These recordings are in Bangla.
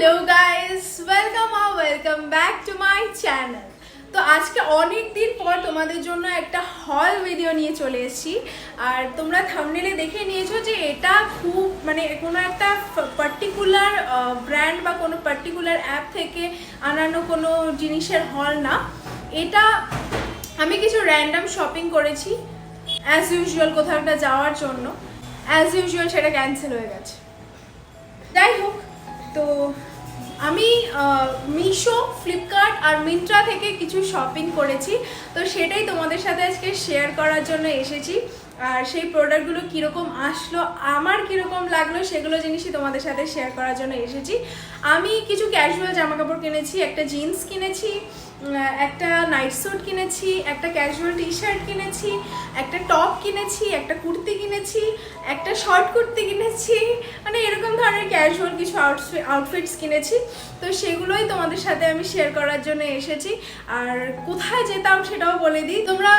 Hello guys welcome back to my channel. তো আজকে অনেক দিন পর তোমাদের জন্য একটা হল ভিডিও নিয়ে চলে এসেছি। আর তোমরা থাম্বনেলে দেখে নিয়েছো যে এটা খুব মানে কোনো একটা পার্টিকুলার ব্র্যান্ড বা কোনো পার্টিকুলার অ্যাপ থেকে আনানো কোনো জিনিসের হল না। এটা আমি কিছু র্যান্ডম শপিং করেছি অ্যাজ ইউজুয়াল কোথাও একটা যাওয়ার জন্য। অ্যাজ ইউজুয়াল সেটা ক্যান্সেল হয়ে গেছে। যাই হোক, তো আমি মিশো, ফ্লিপকার্ট আর মিন্ত্রা থেকে কিছু শপিং করেছি, তো সেটাই তোমাদের সাথে আজকে শেয়ার করার জন্য এসেছি। আর সেই প্রোডাক্টগুলো কীরকম আসলো, আমার কীরকম লাগলো, সেগুলো জিনিসই তোমাদের সাথে শেয়ার করার জন্য এসেছি। আমি কিছু ক্যাজুয়াল জামা কাপড় কিনেছি, একটা জিন্স কিনেছি, একটা নাইট স্যুট কিনেছি, একটা ক্যাজুয়াল টি শার্ট কিনেছি, একটা টপ কিনেছি, একটা কুর্তি কিনেছি, একটা শর্ট কুর্তি কিনেছি, মানে এরকম ধরনের ক্যাজুয়াল কিছু আউটফিটস কিনেছি। তো সেগুলোই তোমাদের সাথে আমি শেয়ার করার জন্য এসেছি। আর কোথায় যেতাম সেটাও বলে দিই। তোমরা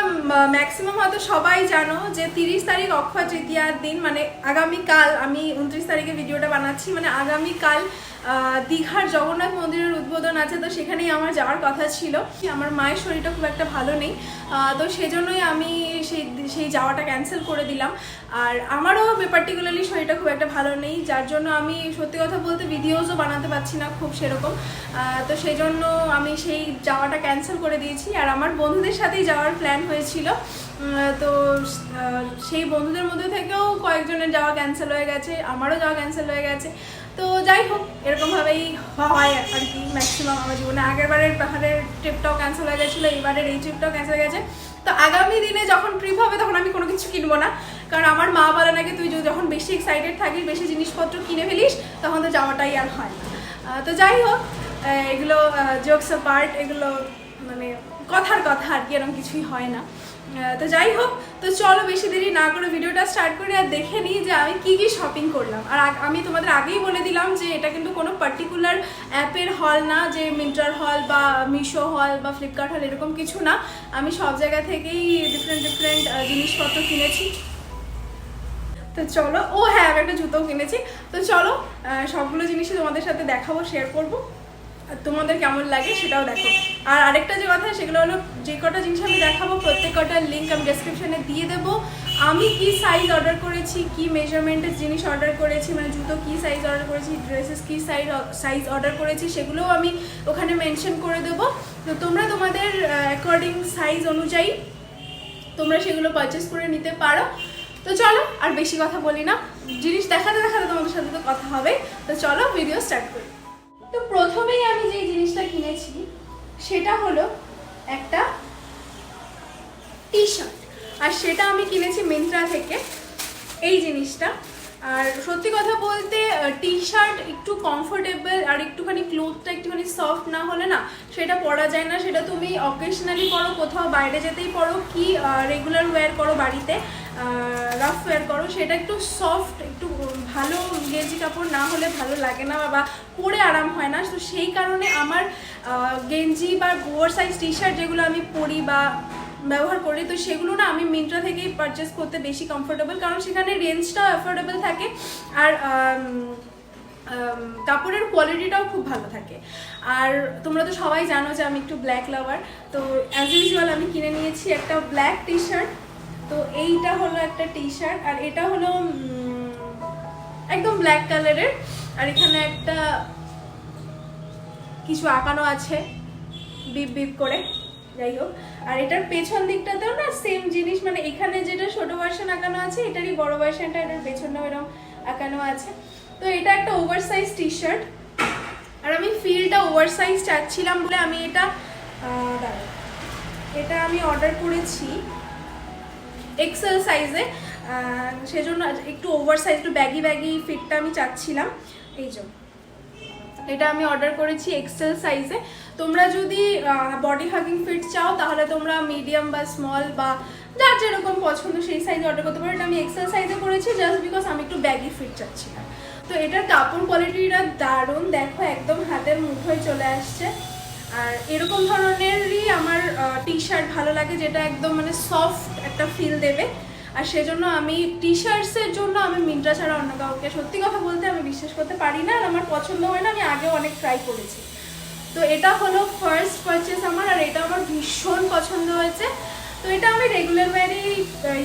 ম্যাক্সিমাম হয়তো সবাই জানো যে 30 তারিখ অক্ষয় তৃতীয়ার দিন, মানে আগামীকাল, আমি 29 তারিখে ভিডিওটা বানাচ্ছি, মানে আগামীকাল দীঘার জগন্নাথ মন্দিরের উদ্বোধন আছে। তো সেখানেই আমার যাওয়ার কথা ছিল। আমার মায়ের শরীরটা খুব একটা ভালো নেই, তো সেজন্যই আমি সেই যাওয়াটা ক্যান্সেল করে দিলাম। আর আমারও পার্টিকুলারলি শরীরটা খুব একটা ভালো নেই, যার জন্য আমি সত্যি কথা বলতে ভিডিওসও বানাতে পারছি না খুব সেরকম। তো সেই জন্য আমি সেই যাওয়াটা ক্যান্সেল করে দিয়েছি। আর আমার বন্ধুদের সাথেই যাওয়ার প্ল্যান হয়েছিল, তো সেই বন্ধুদের মধ্যে থেকেও কয়েকজনের যাওয়া ক্যান্সেল হয়ে গেছে, আমারও যাওয়া ক্যান্সেল হয়ে গেছে। তো যাই হোক, এরকমভাবেই হয় আর কি ম্যাক্সিমাম আমার জীবনে। আগেরবারের পাহাড়ের ট্রিপটাও ক্যান্সেল হয়ে গেছিলো, এইবারের এই ট্রিপটাও ক্যান্সেল হয়ে গেছে। তো আগামী দিনে যখন ট্রিপ হবে তখন আমি কোনো কিছু কিনবো না, কারণ আমার মা বলে নাকি তুই যখন বেশি এক্সাইটেড থাকিস, বেশি জিনিসপত্র কিনে ফেলিস, তখন তো যাওয়াটাই আর হয় না। তো যাই হোক, এগুলো জোকস পার্ট, এগুলো মানে কথার কথা আর কি, এরকম কিছুই হয় না। তো যাই হোক, তো চলো বেশি দেরি না করে ভিডিওটা স্টার্ট করি আর দেখে নিই যে আমি কি কি শপিং করলাম। আর আমি তোমাদের আগেই বলে দিলাম যে এটা কিন্তু কোনো পার্টিকুলার অ্যাপের হল না, যে মিন্ত্রার হল বা মিশো হল বা ফ্লিপকার্ট হল, এরকম কিছু না। আমি সব জায়গা থেকেই ডিফারেন্ট জিনিসপত্র কিনেছি। তো চলো, ও হ্যাঁ, আমি একটা জুতোও কিনেছি। তো চলো সবগুলো জিনিসই তোমাদের সাথে দেখাবো, শেয়ার করবো, আর তোমাদের কেমন লাগে সেটাও দেখো। আর আরেকটা যে কথা, সেগুলো হলো যে কটা জিনিস আমি দেখাবো প্রত্যেক কটার লিঙ্ক আমি ডেসক্রিপশনে দিয়ে দেবো। আমি কি সাইজ অর্ডার করেছি, কি মেজারমেন্টের জিনিস অর্ডার করেছি, মানে জুতো কি সাইজ অর্ডার করেছি, ড্রেসেস কি সাইজ অর্ডার করেছি, সেগুলোও আমি ওখানে মেনশন করে দেবো। তো তোমরা তোমাদের অ্যাকর্ডিং সাইজ অনুযায়ী তোমরা সেগুলো পারচেস করে নিতে পারো। তো চলো আর বেশি কথা বলি না, জিনিস দেখাতে দেখাতে তোমাদের সাথে তো কথা হবে। তো চলো ভিডিও স্টার্ট করি। তো প্রথমেই আমি যে জিনিসটা কিনেছি সেটা হলো একটা টি শার্ট, আর সেটা আমি কিনেছি মিন্ত্রা থেকে, এই জিনিসটা। আর সত্যি কথা বলতে টি শার্ট একটু কমফোর্টেবল আর একটুখানি ক্লোথটা একটুখানি সফট না হলে না সেটা পরা যায় না। সেটা তুমি অকেশনালি পরো, কোথাও বাইরে যেতেই পরো, কি রেগুলার ওয়্যার করো, বাড়িতে রাফ ওয়্যার করো, সেটা একটু সফট, একটু ভালো গেঞ্জি কাপড় না হলে ভালো লাগে না বা পরে আরাম হয় না। তো সেই কারণে আমার গেঞ্জি বা ওভার সাইজ টি শার্ট যেগুলো আমি পরি বা ব্যবহার করি, তো সেগুলো না আমি মিন্ত্রা থেকেই পারচেস করতে বেশি কমফোর্টেবল, কারণ সেখানে রেঞ্জটাও অ্যাফোর্ডেবল থাকে আর কাপড়ের কোয়ালিটিটাও খুব ভালো থাকে। আর তোমরা তো সবাই জানো যে আমি একটু ব্ল্যাক লাভার, তো অ্যাজ ইউজুয়াল আমি কিনে নিয়েছি একটা ব্ল্যাক টি শার্ট। তো এইটা হলো একটা টি শার্ট, আর এটা হলো একদম ব্ল্যাক কালারের, আর এখানে একটা কিছু আঁকানো আছে বিপ বিপ করে, যাই হোক। আর এটার পেছন দিকটাতেও না সেম জিনিস, মানে এখানে যেটা ছোট ভার্সন আঁকানো আছে, এটারই বড় ভার্সনটা, এটার পেছনটাও এরকম আঁকানো আছে। তো এটা একটা ওভার সাইজ টি শার্ট, আর আমি ফিলটা ওভার সাইজ চাচ্ছিলাম বলে আমি এটা আমি অর্ডার করেছি এক্সেল সাইজে, সেজন্য একটু ওভার সাইজ, একটু ব্যাগি ফিটটা আমি চাচ্ছিলাম, এই জন্য এটা আমি অর্ডার করেছি এক্সেল সাইজে। তোমরা যদি বডি হাগিং ফিট চাও তাহলে তোমরা মিডিয়াম বা স্মল বা যার যেরকম পছন্দ সেই সাইজে অর্ডার করতে পারো। এটা আমি এক্সেল সাইজে করেছি জাস্ট বিকজ আমি একটু ব্যাগি ফিট চাচ্ছিলাম। তো এটার কাপড় কোয়ালিটিটা দারুণ, দেখো একদম হাতের মুঠোয় চলে আসছে। আর এরকম ধরনেরই আমার টি শার্ট ভালো লাগে, যেটা একদম মানে সফট একটা ফিল দেবে। আর সেজন্য আমি টি শার্টসের জন্য আমি মিন্ত্রা ছাড়া অন্য কাউকে সত্যি কথা বলতে আমি বিশ্বাস করতে পারি না, আর আমার পছন্দ হয় না। আমি আগেও অনেক ট্রাই করেছি। তো এটা হলো ফার্স্ট পারচেস আমার, আর এটা আমার ভীষণ পছন্দ হয়েছে। তো এটা আমি রেগুলার ওয়্যারেই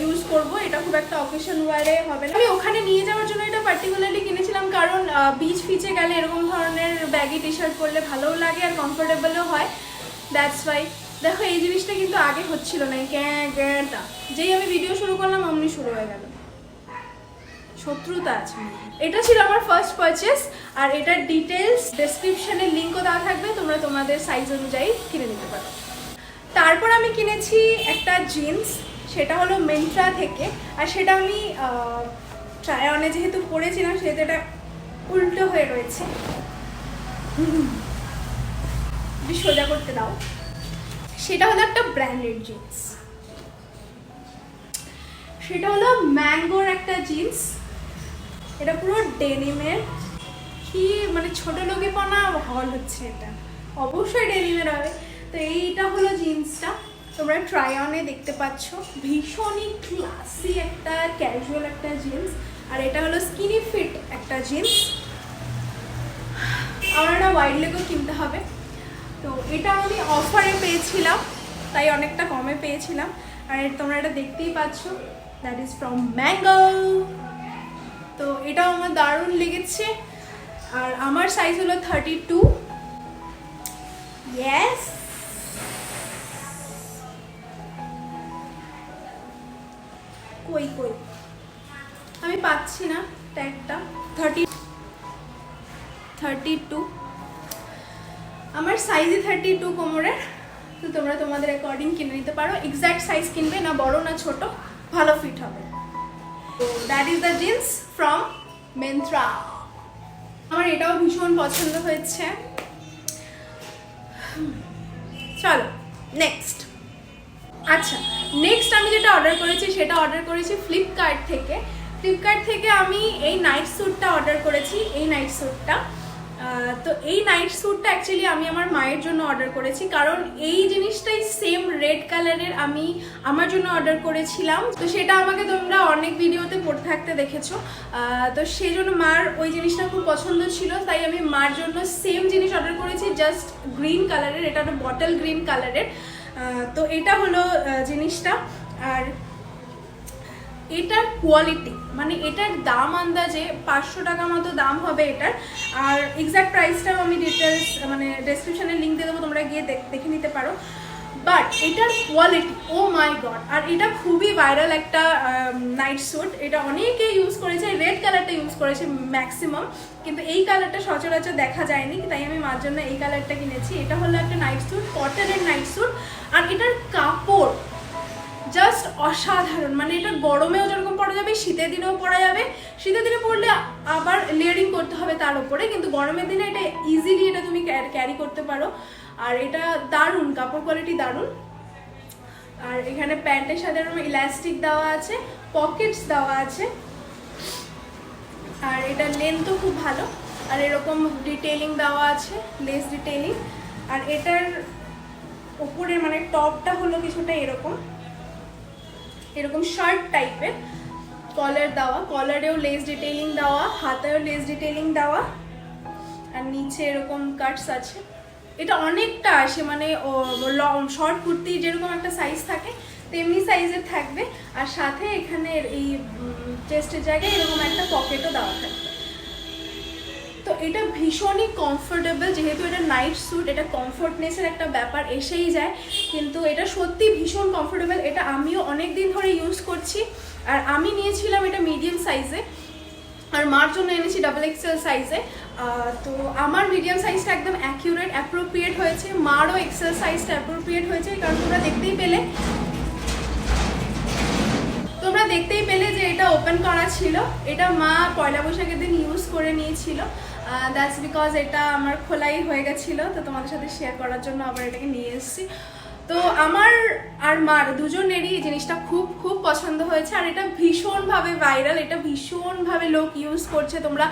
ইউজ করব, এটা খুব একটা অকেশন ওয়্যারে হবে না। আমি ওখানে নিয়ে যাওয়ার জন্য এটা পার্টিকুলারলি কিনেছিলাম, কারণ বিচ ফিচে গেলে এরকম ধরনের ব্যাগি টি শার্ট পরলে ভালোও লাগে আর কমফোর্টেবলও হয়। That's why. দেখো এই জিনিসটা কিন্তু আগে হচ্ছিল না, গ্যাটা যেই আমি ভিডিও শুরু করলাম অমনি শুরু হয়ে গেল, শত্রুতা আছে। এটা ছিল আমার ফার্স্ট পারচেস, আর এটার ডিটেলস ডেসক্রিপশনে লিঙ্কও দেওয়া থাকবে, তোমরা তোমাদের সাইজ অনুযায়ী কিনে নিতে পারো। তারপর আমি কিনেছি একটা জিন্স, সেটা হলো মিন্ত্রা থেকে, আর সেটা আমি ট্রাই অনে যেহেতু পরেছিলাম সেহেতু এটা উল্টো হয়ে রয়েছে, সোজা করতে দাও। সেটা হলো একটা ব্র্যান্ডেড জিন্স, সেটা হলো ম্যাঙ্গোর একটা জিন্স। এটা পুরো ডেনিমের, কি মানে ছোট লোকেপনা হল হচ্ছে, এটা অবশ্যই ডেনিমের হবে। তো এইটা হলো জিন্সটা, তোমরা ট্রাই অনে দেখতে পাচ্ছ, ভীষণই ক্লাসি একটা ক্যাজুয়াল একটা জিন্স। আর এটা হলো স্কিনি ফিট একটা জিন্স। আমার একটা ওয়াইড লেগও কিনতে হবে, তো এটা আমি অফারে পেয়েছিলাম, তাই অনেকটা কমে পেয়েছিলাম। আর তোমরা এটা দেখতেই পাচ্ছ, দ্যাট ইজ ফ্রম ম্যাঙ্গো। তো এটাও আমার দারুণ লেগেছে, আর আমার সাইজ হলো 32। ইয়েস, কই কই আমি পাচ্ছি না ট্যাগটা। 32 আমার সাইজই 32 কোমরের। তো তোমরা তোমাদের অ্যাকর্ডিং কিনে নিতে পারো, এক্স্যাক্ট সাইজ কিনবে, না বড় না ছোট, ভালো ফিট হবে। তো that is the jeans from Myntra. আমার এটাও ভীষণ পছন্দ হয়েছে। চলো নেক্সট। আচ্ছা, নেক্সট আমি যেটা অর্ডার করেছি সেটা অর্ডার করেছি ফ্লিপকার্ট থেকে। ফ্লিপকার্ট থেকে আমি এই নাইট স্যুটটা অর্ডার করেছি, এই নাইট স্যুটটা। তো এই নাইট স্যুটটা অ্যাকচুয়ালি আমি আমার মায়ের জন্য অর্ডার করেছি, কারণ এই জিনিসটাই সেম রেড কালারের আমি আমার জন্য অর্ডার করেছিলাম। তো সেটা আমাকে তোমরা অনেক ভিডিওতে পড়ে থাকতে দেখেছো। তো সেই জন্য মার ওই জিনিসটা খুব পছন্দ ছিল, তাই আমি মার জন্য সেম জিনিস অর্ডার করেছি, জাস্ট গ্রিন কালারের। এটা একটা বটল গ্রিন কালারের। তো এটা হলো জিনিসটা। আর এটার কোয়ালিটি, মানে এটার দাম আন্দাজে 500 টাকা মতো দাম হবে এটার। আর এক্স্যাক্ট প্রাইসটাও আমি ডিটেলস মানে ডেসক্রিপশনে লিঙ্ক দিয়ে দেবো, তোমরা গিয়ে দেখে নিতে পারো। বাট এটার কোয়ালিটি, ও মাই গড! আর এটা খুবই ভাইরাল একটা নাইট স্যুট, এটা অনেকে ইউজ করেছে। রেড কালারটা ইউজ করেছে ম্যাক্সিমাম, কিন্তু এই কালারটা সচরাচর দেখা যায়নি, তাই আমি মার জন্য এই কালারটা কিনেছি। এটা হলো একটা নাইট স্যুট, কটনের নাইট স্যুট। আর এটার কাপড় জাস্ট অসাধারণ, মানে এটা গরমেও যেরকম পরা যাবে, শীতের দিনেও পরা যাবে। শীতের দিনে পরলে আবার লেয়ারিং করতে হবে তার উপরে, কিন্তু গরমের দিনে এটা ইজিলি এটা তুমি ক্যারি করতে পারো। আর এটা দারুণ, কাপড় কোয়ালিটি দারুণ। আর এখানে প্যান্টের সাথে এরকম ইলাস্টিক দেওয়া আছে, পকেটস দেওয়া আছে, আর এটা লেন্থও খুব ভালো। আর এরকম ডিটেইলিং দেওয়া আছে, লেস ডিটেইলিং। আর এটার উপরের মানে টপটা হলো কিছুটা এরকম এরকম শার্ট টাইপের, কলার দেওয়া, কলারেও লেস ডিটেইলিং দেওয়া, হাতেও লেস ডিটেইলিং দেওয়া, আর নিচে এরকম কাটস আছে। এটা অনেকটা আসে, মানে শর্ট কুর্তি যেরকম একটা সাইজ থাকে তেমনি সাইজের থাকবে। আর সাথে এখানে এই চেস্টের জায়গায় এরকম একটা পকেটও দেওয়া থাকবে। তো এটা ভীষণই কমফোর্টেবল, যেহেতু এটা নাইট স্যুট, এটা কমফোর্টনেসের একটা ব্যাপার এসেই যায়, কিন্তু এটা সত্যি ভীষণ কমফোর্টেবল। এটা আমিও অনেক দিন ধরে ইউজ করছি। আর আমি নিয়েছিলাম এটা মিডিয়াম সাইজে, আর মার জন্য এনেছি XXL সাইজে। তো আমার মিডিয়াম সাইজটা একদম অ্যাকিউরেট অ্যাপ্রোপ্রিয়েট হয়েছে, মারও XL সাইজটা অ্যাপ্রোপ্রিয়েট হয়েছে। কারণ তোমরা দেখতেই পেলে যে এটা ওপেন করা ছিল। এটা মা পয়লা বৈশাখের দিন ইউজ করে নিয়েছিল, দ্যাটস বিকজ এটা আমার খোলাই হয়ে গেছিলো। তো তোমাদের সাথে শেয়ার করার জন্য আবার এটাকে নিয়ে এসেছি। তো আমার আর মার দুজনেরই এই জিনিসটা খুব খুব পছন্দ হয়েছে। আর এটা ভীষণভাবে ভাইরাল, এটা ভীষণভাবে লোক ইউজ করছে। তোমরা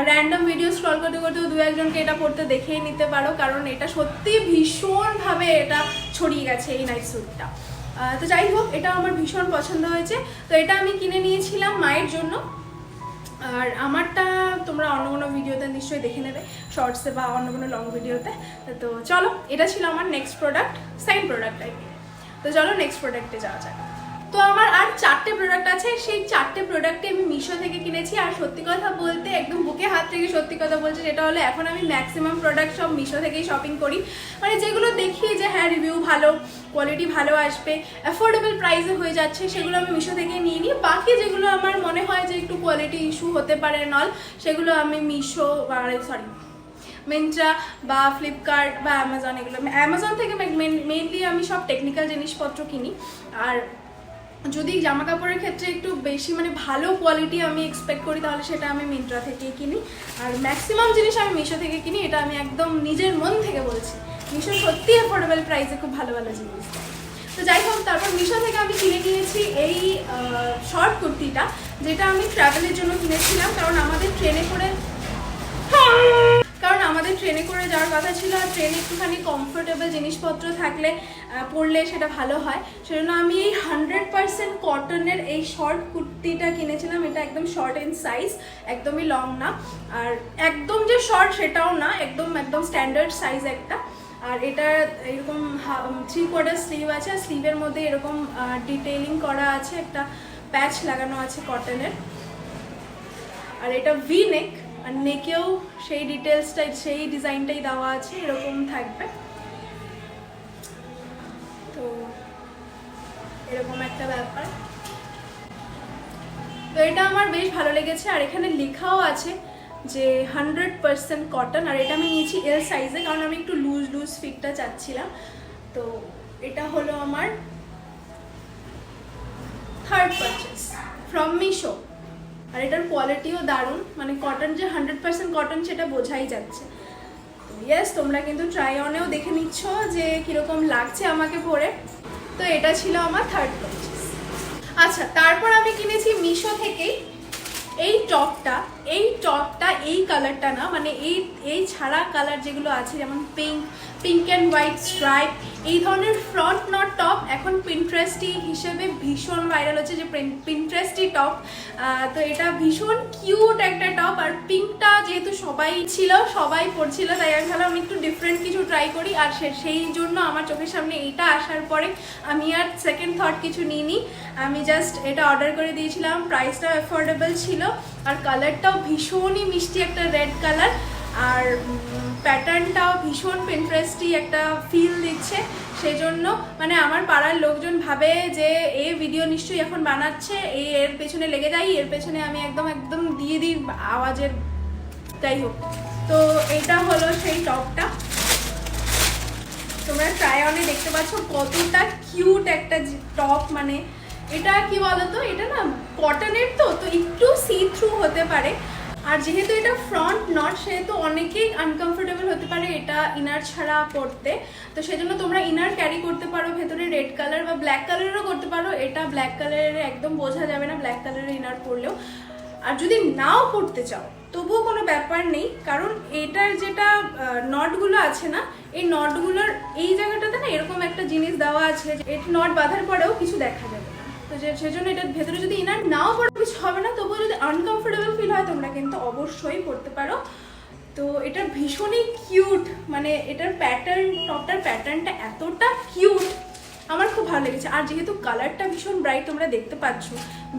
র্যান্ডম ভিডিও স্ক্রল করতে করতেও দু একজনকে এটা পড়তে দেখেই নিতে পারো, কারণ এটা সত্যি ভীষণভাবে এটা ছড়িয়ে গেছে এই নাইট স্যুটটা। তো যাই হোক, এটা আমার ভীষণ পছন্দ হয়েছে। তো এটা আমি কিনে নিয়েছিলাম মায়ের জন্য। আর আমারটা তোমরা অন্য কোনো ভিডিওতে নিশ্চয়ই দেখে নেবে, শর্টসে বা অন্য কোনো লং ভিডিওতে। তো চলো, এটা ছিল আমার নেক্সট প্রোডাক্ট, সেকেন্ড প্রোডাক্ট আর কি। তো চলো নেক্সট প্রোডাক্টে যাওয়া যাক। তো আমার আর 4টে প্রোডাক্ট আছে, সেই 4টে প্রোডাক্টে আমি মিশো থেকে কিনেছি। আর সত্যি কথা বলতে, একদম বুকে হাত রেখে সত্যি কথা বলছি, যেটা হলো এখন আমি ম্যাক্সিমাম প্রোডাক্ট সব মিশো থেকেই শপিং করি। মানে যেগুলো দেখি যে হ্যাঁ রিভিউ ভালো, কোয়ালিটি ভালো আসবে, অ্যাফোর্ডেবল প্রাইসে হয়ে যাচ্ছে, সেগুলো আমি মিশো থেকে নিয়ে নিই। বাকি যেগুলো আমার মনে হয় যে একটু কোয়ালিটি ইস্যু হতে পারে নল, সেগুলো আমি মিশো মিন্ত্রা বা ফ্লিপকার্ট বা অ্যামাজন, এগুলো অ্যামাজন থেকে মেনলি আমি সব টেকনিক্যাল জিনিসপত্র কিনি। আর যদি জামা কাপড়ের ক্ষেত্রে একটু বেশি মানে ভালো কোয়ালিটি আমি এক্সপেক্ট করি, তাহলে সেটা আমি মিন্ত্রা থেকেই কিনি। আর ম্যাক্সিমাম জিনিস আমি মিশো থেকে কিনি, এটা আমি একদম নিজের মন থেকে বলছি। মিশো সত্যি অ্যাফোর্ডেবল প্রাইসে খুব ভালো ভালো জিনিস দেয়। তো যাই হোক, তারপর মিশো থেকে আমি কিনে নিয়েছি এই শর্ট কুর্তিটা, যেটা আমি ট্রাভেলের জন্য কিনেছিলাম। কারণ আমাদের ট্রেনে করে যাওয়ার কথা ছিল, আর ট্রেনে একটুখানি কমফোর্টেবল জিনিসপত্র থাকলে পরলে সেটা ভালো হয়। সেজন্য আমি এই 100% কটনের এই শর্ট কুর্তিটা কিনেছিলাম। এটা একদম শর্ট ইন সাইজ, একদমই লং না, আর একদম যে শর্ট সেটাও না, একদম স্ট্যান্ডার্ড সাইজ একটা। আর এটা এরকম 3/4 স্লিভ আছে, আর স্লিভের মধ্যে এরকম ডিটেইলিং করা আছে, একটা প্যাচ লাগানো আছে কটনের। আর এটা ভি নেক, আর নেকেও সেই ডিটেলসটাই, সেই ডিজাইনটাই দেওয়া আছে, এরকম থাকবে। তো এরকম একটা ব্যাপার। তো এটা আমার বেশ ভালো লেগেছে। আর এখানে লেখাও আছে যে 100% কটন। আর এটা আমি নিয়েছি এল সাইজে, কারণ আমি একটু লুজ ফিটটা চাচ্ছিলাম। তো এটা হলো আমার থার্ড পারচেস ফ্রম মিশো। আর এটার কোয়ালিটিও দারুণ, মানে কটন যে 100% কটন সেটা বোঝাই যাচ্ছে। তো ইয়েস, তোমরা কিন্তু ট্রাই অনেও দেখে নিচ্ছ যে কীরকম লাগছে আমাকে পরে। তো এটা ছিল আমার থার্ড পারচেস। আচ্ছা, তারপর আমি কিনেছি মিশো থেকেই এই টপটা। এই কালারটা না, মানে এই ছাড়া কালার যেগুলো আছে, যেমন পিঙ্ক অ্যান্ড হোয়াইট স্ট্রাইপ, এই ধরনের ফ্রন্ট নট টপ এখন পিন্টারেস্টি হিসেবে ভীষণ ভাইরাল হচ্ছে, যে পিন্টারেস্টি টপ। তো এটা ভীষণ কিউট একটা টপ। আর পিঙ্কটা যেহেতু সবাই পরছিল, তাই আমি ভাবলাম আমি একটু ডিফারেন্ট কিছু ট্রাই করি। আর সেই জন্য আমার চোখের সামনে এইটা আসার পরে আমি আর সেকেন্ড থট কিছু নিইনি, আমি জাস্ট এটা অর্ডার করে দিয়েছিলাম। প্রাইসটাও অ্যাফোর্ডেবল ছিল, আর কালারটাও ভীষণই মিষ্টি একটা রেড কালার। আর প্যাটার্নটাও ভীষণ পিন্টারেস্টি একটা ফিল দিচ্ছে। সেই জন্য মানে আমার পাড়ার লোকজন ভাবে যে এই ভিডিও নিশ্চয়ই এখন বানাচ্ছে, এর পেছনে লেগে যাই, এর পেছনে আমি একদম দিয়ে দিই আওয়াজের। যাই হোক, তো এটা হলো সেই টপটা। তোমরা ট্রাই অনে দেখতে পাচ্ছ কতটা কিউট একটা টপ। মানে এটা কি বলতো, এটা না কটনের, তো একটু সি থ্রু হতে পারে। আর যেহেতু এটা ফ্রন্ট নট, সেহেতু অনেকেই আনকমফোর্টেবল হতে পারে এটা ইনার ছাড়া পরতে। তো সেজন্য তোমরা ইনার ক্যারি করতে পারো ভেতরে রেড কালার বা ব্ল্যাক কালারেরও করতে পারো। এটা ব্ল্যাক কালারের একদম বোঝা যাবে না ব্ল্যাক কালারের ইনার পরলেও। আর যদি নাও পরতে চাও তবুও কোনো ব্যাপার নেই, কারণ এটার যেটা নটগুলো আছে না, এই নটগুলোর এই জায়গাটাতে না এরকম একটা জিনিস দেওয়া আছে, এই নট বাঁধার পরেও কিছু দেখা যাবে না। তো সেজন্য এটার ভেতরে যদি ইনার নাও পরে কিছু হবে না, তবুও যদি আনকমফোর্টেবল ফিল হয় তোমরা কিন্তু অবশ্যই পরতে পারো। তো এটা ভীষণই কিউট, মানে এটার টপটার প্যাটার্নটা এতটা কিউট, আমার খুব ভালো লেগেছে। আর যেহেতু কালারটা ভীষণ ব্রাইট, তোমরা দেখতে পাচ্ছ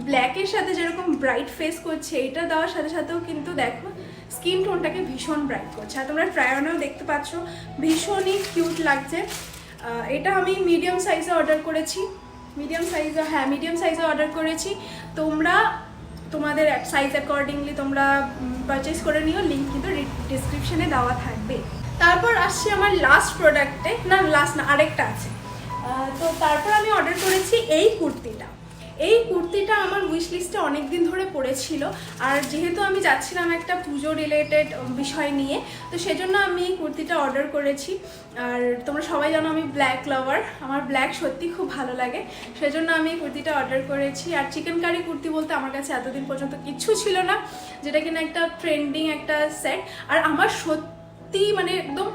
ব্ল্যাকের সাথে যেরকম ব্রাইট ফেস করছে, এটা দেওয়ার সাথে সাথেও কিন্তু দেখো স্কিন টোনটাকে ভীষণ ব্রাইট করছে। আর তোমরা ট্রাই অনেও দেখতে পাচ্ছ ভীষণই কিউট লাগছে। এটা আমি মিডিয়াম সাইজে অর্ডার করেছি, মিডিয়াম সাইজে অর্ডার করেছি। তোমরা তোমাদের সাইজ অ্যাকর্ডিংলি তোমরা পারচেস করে নিও, লিঙ্ক কিন্তু ডিসক্রিপশনে দেওয়া থাকবে। তারপর আসছি আমার লাস্ট প্রোডাক্টে, আরেকটা আছে। তো তারপর আমি অর্ডার করেছি এই কুর্তিটা আমার উইশ লিস্টে অনেকদিন ধরে পড়েছিল। আর যেহেতু আমি যাচ্ছিলাম একটা পুজো রিলেটেড বিষয় নিয়ে, তো সেজন্য আমি এই কুর্তিটা অর্ডার করেছি। আর তোমরা সবাই জানো আমি ব্ল্যাক লাভার, আমার ব্ল্যাক সত্যি খুব ভালো লাগে, সেজন্য আমি এই কুর্তিটা অর্ডার করেছি। আর চিকেন কারি কুর্তি বলতে আমার কাছে এতদিন পর্যন্ত কিচ্ছু ছিল না, যেটা কিনা একটা ট্রেন্ডিং একটা সেট। আর আমার সত্যি মানে একদম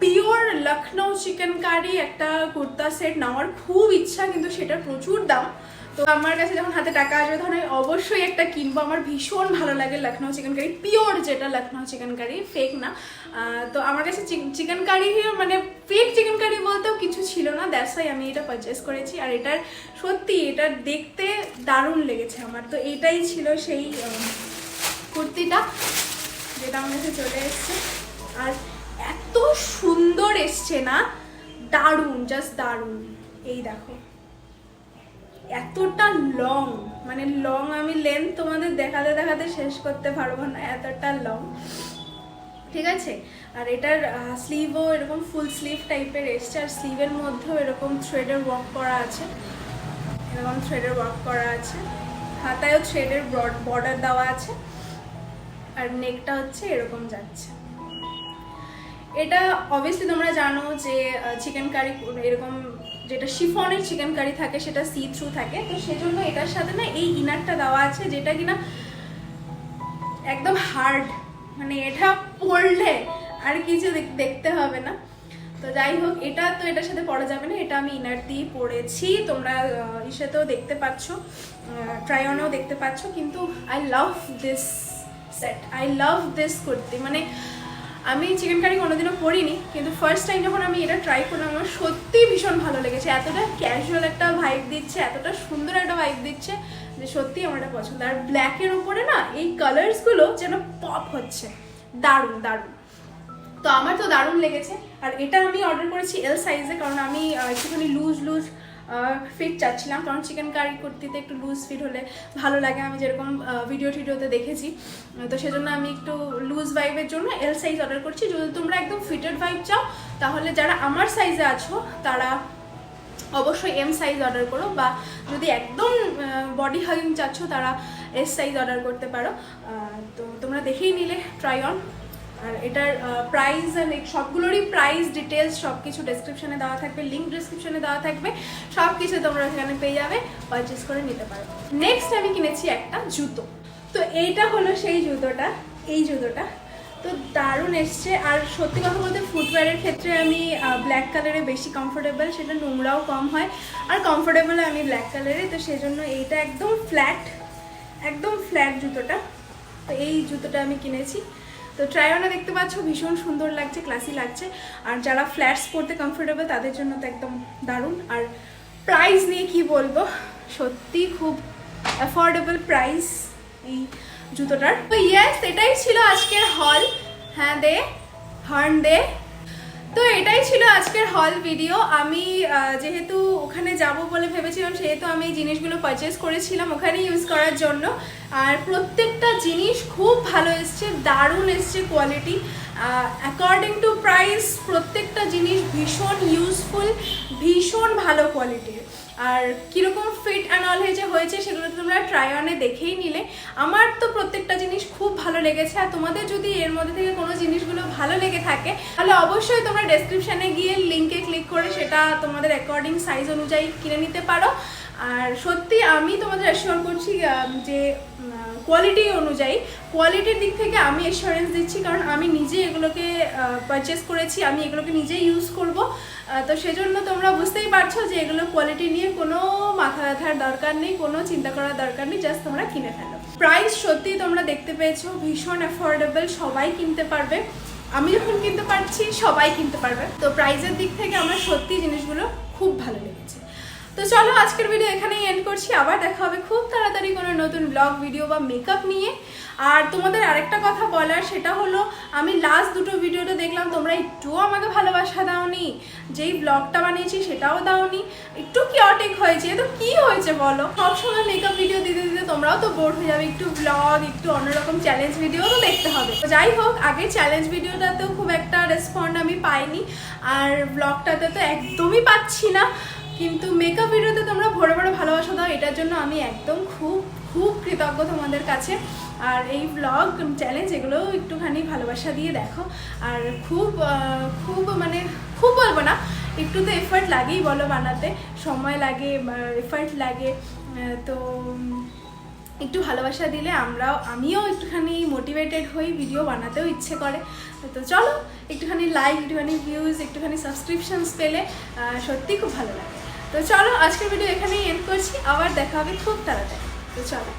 পিওর লখনৌ চিকেন কারি একটা কুর্তা সেট নেওয়ার খুব ইচ্ছা, কিন্তু সেটা প্রচুর দাম। তো আমার কাছে যখন হাতে টাকা আসবে তখন আমি অবশ্যই একটা কিনবো। আমার ভীষণ ভালো লাগে লখনৌ চিকেন কারি, পিওর যেটা লখনৌ চিকেন কারি, ফেক না। তো আমার কাছে চিকেন কারি মানে ফেক চিকেন কারি বলতেও কিছু ছিল না, দ্যাটস ওয়াই আমি এটা পারচেস করেছি। আর এটার সত্যি এটা দেখতে দারুণ লেগেছে আমার। তো এটাই ছিল সেই কুর্তিটা যেটা আমার কাছে চলে এসছে। আর এত সুন্দর এসছে না, দারুণ, জাস্ট দারুণ। এই দেখো এতটা লং, মানে লং, আমি লেন্থ তোমাদের দেখাতে দেখাতে শেষ করতে পারবো না, এতটা লং, ঠিক আছে। আর এটার স্লিভও এরকম ফুল স্লিভ টাইপের এসছে, আর স্লিভের মধ্যেও এরকম থ্রেডের ওয়ার্ক করা আছে, এরকম থ্রেডের ওয়ার্ক করা আছে, হাতায়ও থ্রেডের বর্ডার দেওয়া আছে, আর নেকটা হচ্ছে এরকম যাচ্ছে। এটা অবভিয়াসলি তোমরা জানো যে চিকেন কারি এরকম যেটা শিফনের চিকেন কারি থাকে সেটা সি থ্রু থাকে, তো সেজন্য এটার সাথে না এই ইনারটা দেওয়া আছে যেটা কিনা একদম হার্ড, মানে এটা পরলে আর কিছু দেখতে হবে না। তো যাই হোক, এটা তো এটার সাথে পরা যাবে না, এটা আমি ইনার দিয়ে পরেছি, তোমরা ইসেতেও দেখতে পাচ্ছ, ট্রাই অনেও দেখতে পাচ্ছ। কিন্তু I love this set, I love this kurti. মানে আমি চিকেন কারি কোনোদিনও পরিনি, কিন্তু ফার্স্ট টাইম যখন আমি এটা ট্রাই করলাম আমার সত্যি ভীষণ ভালো লেগেছে। এতটা ক্যাজুয়াল একটা ভাইব দিচ্ছে, এতটা সুন্দর একটা ভাইব দিচ্ছে যে সত্যি আমার এটা পছন্দ। আর ব্ল্যাকের উপরে না এই কালার্সগুলো যেন পপ হচ্ছে, দারুণ দারুণ। তো আমার তো দারুণ লেগেছে। আর এটা আমি অর্ডার করেছি এল সাইজে, কারণ আমি একটুখানি লুজ ফিট চাচ্ছিলাম, কারণ চিকেন কারি কুর্তিতে একটু লুজ ফিট হলে ভালো লাগে, আমি যেরকম ভিডিওতে দেখেছি। তো সেজন্য আমি একটু লুজ ভাইবের জন্য এল সাইজ অর্ডার করছি। যদি তোমরা একদম ফিটেড ভাইব চাও তাহলে যারা আমার সাইজে আছো তারা অবশ্যই এম সাইজ অর্ডার করো, বা যদি একদম বডি হাগিং চাচ্ছ তারা এস সাইজ অর্ডার করতে পারো। তো তোমরা দেখেই নিলে ট্রাই অন। আর এটার প্রাইস আর সবগুলোরই প্রাইস ডিটেলস সব কিছু ডেসক্রিপশনে দেওয়া থাকবে, লিঙ্ক ডেসক্রিপশনে দেওয়া থাকবে, সব কিছু তোমরা সেখানে পেয়ে যাবে, পারচেস করে নিতে পারো। নেক্সট আমি কিনেছি একটা জুতো। তো এইটা হলো সেই জুতোটা, এই জুতোটা তো দারুণ এসছে। আর সত্যি কথা বলতে ফুটওয়্যারের ক্ষেত্রে আমি ব্ল্যাক কালারে বেশি কমফোর্টেবল, সেটা নোংরাও কম হয়, আর কমফোর্টেবল আমি ব্ল্যাক কালারে, তো সেজন্য এইটা একদম ফ্ল্যাট জুতোটা। তো এই জুতোটা আমি কিনেছি। তো ট্রাই অনে দেখতে পাচ্ছ, ভীষণ সুন্দর লাগছে, ক্লাসি লাগছে। আর যারা ফ্ল্যাটস পরতে কমফোর্টেবল তাদের জন্য তো একদম দারুণ। আর প্রাইস নিয়ে কি বলবো, সত্যি খুব অ্যাফোর্ডেবল প্রাইস এই জুতোটার। তো ইয়েস, এটাই ছিল আজকের হল। হ্যাঁ দে, হর্ন দে। তো এটাই ছিল আজকের হল ভিডিও। আমি যেহেতু ওখানে যাব বলে ভেবেছিলাম, সেহেতু আমি এই জিনিসগুলো পারচেস করেছিলাম ওখানে ইউজ করার জন্য। আর প্রত্যেকটা জিনিস খুব ভালো এসছে, দারুণ এসছে কোয়ালিটি, অ্যাকর্ডিং টু প্রাইস প্রত্যেকটা জিনিস ভীষণ ইউজফুল, ভীষণ ভালো কোয়ালিটির। আর কীরকম ফিট অ্যান্ড অল হয়েছে সেগুলো তোমরা ট্রাই অনে দেখেই নিলে। আমার তো প্রত্যেকটা জিনিস খুব ভালো লেগেছে। আর তোমাদের যদি এর মধ্যে থেকে কোনো জিনিসগুলো ভালো লেগে থাকে তাহলে অবশ্যই তোমরা ডেসক্রিপশানে গিয়ে লিঙ্কে ক্লিক করে সেটা তোমাদের অ্যাকর্ডিং সাইজ অনুযায়ী কিনে নিতে পারো। আর সত্যি আমি তোমাদের অ্যাসিওর করছি যে কোয়ালিটি অনুযায়ী, কোয়ালিটির দিক থেকে আমি অ্যাসিওরেন্স দিচ্ছি, কারণ আমি নিজে এগুলোকে পারচেস করেছি, আমি এগুলোকে নিজেই ইউজ করব। তো সেজন্য তোমরা বুঝতেই পারছো যে এগুলো কোয়ালিটি নিয়ে কোনো মাথা ব্যথার দরকার নেই, কোনো চিন্তা করার দরকার নেই, জাস্ট তোমরা কিনে ফেলো। প্রাইস সত্যি তোমরা দেখতে পেয়েছো, ভীষণ অ্যাফোর্ডেবল, সবাই কিনতে পারবে। আমি যখন কিনতে পারছি সবাই কিনতে পারবে। তো প্রাইসের দিক থেকে আমার সত্যি জিনিসগুলো খুব ভালো লেগেছে। তো চলো আজকের ভিডিও এখানেই এন্ড করছি। আবার দেখা হবে খুব তাড়াতাড়ি কোনো নতুন ব্লগ ভিডিও বা মেকআপ নিয়ে। আর তোমাদের আরেকটা কথা বলার, সেটা হলো আমি লাস্ট দুটো ভিডিওতে দেখলাম তোমরা একটুও আমাকে ভালোবাসা দাওনি, যেই ব্লগটা বানিয়েছি সেটাও দাওনি, একটু কিওটিক হয়েছে। তো কি হয়েছে বলো? সবসময় মেকআপ ভিডিও দিতে দিতে তোমরাও তো বোর হয়ে যাবে, একটু ব্লগ, একটু অন্যরকম চ্যালেঞ্জ ভিডিও তো দেখতে হবে। তো যাই হোক, আগে চ্যালেঞ্জ ভিডিওটাতেও খুব একটা রেসপন্ড আমি পাইনি, আর ব্লগটাতে তো একদমই পাচ্ছি না, কিন্তু মেকআপ ভিডিওতে তোমরা ভরে ভরে ভালোবাসা দাও, এটার জন্য আমি একদম খুব খুব কৃতজ্ঞ তোমাদের কাছে। আর এই ব্লগ চ্যালেঞ্জ এগুলো একটুখানি ভালোবাসা দিয়ে দেখো। আর খুব খুব মানে খুব বলবো না, একটু তো এফার্ট লাগেই বলো বানাতে, সময় লাগে, এফার্ট লাগে। তো একটু ভালোবাসা দিলে আমিও একটুখানি মোটিভেটেড হই, ভিডিও বানাতেও ইচ্ছে করে। তো চলো, একটুখানি লাইক, একটুখানি ভিউজ, একটুখানি সাবস্ক্রিপশনস পেলে সত্যি খুব ভালো লাগে। তো চলো, আজকের ভিডিও এখানেই এন্ড করছি, আবার দেখা হবে খুব তাড়াতাড়ি। তো চলো।